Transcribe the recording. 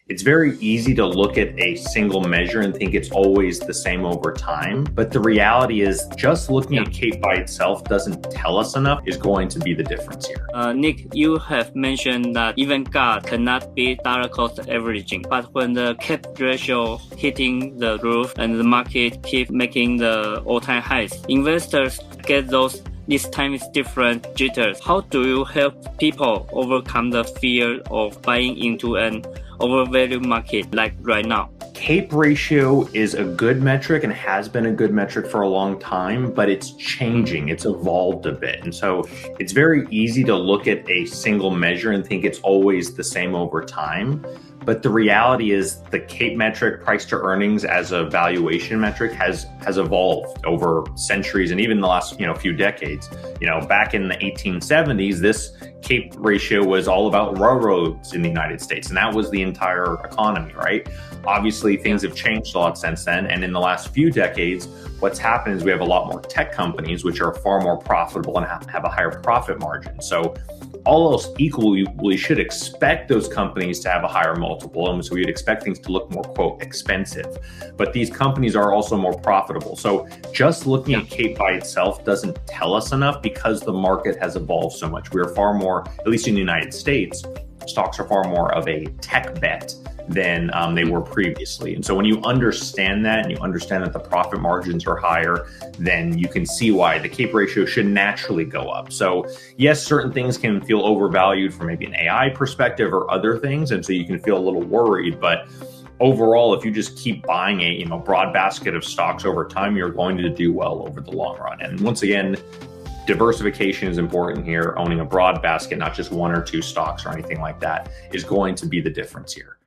It's very easy to look at a single measure and think it's always the same over time. But the reality is just looking at CAPE by itself doesn't tell us enough is going to be the difference here. Nick, you have mentioned that even God cannot beat dollar cost averaging. But when the CAPE ratio hitting the roof and the market keep making the all-time highs, investors get those this time is different jitters. How do you help people overcome the fear of buying into an overvalued market like right now? CAPE ratio is a good metric and has been a good metric for a long time, but it's changing. It's evolved a bit. And so it's very easy to look at a single measure and think it's always the same over time. But the reality is the CAPE metric, price to earnings as a valuation metric, has evolved over centuries and even the last few decades. Back in the 1870s, this CAPE ratio was all about railroads in the United States, and that was the entire economy, right? Obviously, things have changed a lot since then, and in the last few decades, what's happened is we have a lot more tech companies, which are far more profitable and have a higher profit margin. So all else equal, we should expect those companies to have a higher multiple, and so we'd expect things to look more, quote, expensive. But these companies are also more profitable. So just looking at CAPE by itself doesn't tell us enough because the market has evolved so much. We are far more, at least in the United States, stocks are far more of a tech bet than they were previously. And so when you understand that and you understand that the profit margins are higher, then you can see why the CAPE ratio should naturally go up. So yes, certain things can feel overvalued from maybe an AI perspective or other things. And so you can feel a little worried, but overall, if you just keep buying a broad basket of stocks over time, you're going to do well over the long run. And once again, diversification is important here. Owning a broad basket, not just one or two stocks or anything like that, is going to be the difference here.